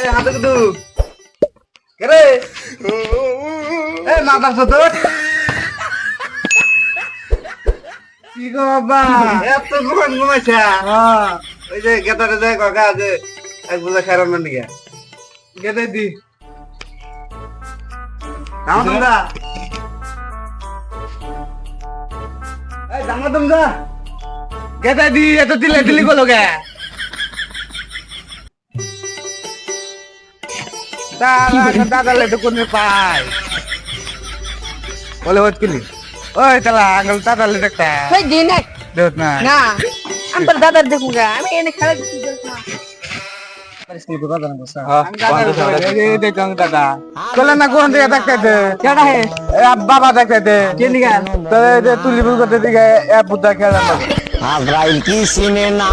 হাতে কুদু কে মাথা তো কি গো বাবা এত ঘুমাইছা ওই যে গেটারে যায় কাকা যে এক বুঝা খারাপ না নিয়ে গেটে দি নাও তোমরা এই জানো তোমরা গেটে দি এত দিলে দিলি গো লোকে দাদা লেটু কোনে পাই বলে ওত কিলি ওই তালা আঙ্গল দাদা লেটু একটা ওই দিন এক দেখ না না আমি তোর দাদার দেখুগা আমি এনে খেলা দিচ্ছি দেখ না চলে না কোন দিকে দেখতে কেডা হে বাবা দেখতে কে নিগা তুলি বুল করতে দিকে বুদ্ধা খেলা আব্রাইল কি চিনে না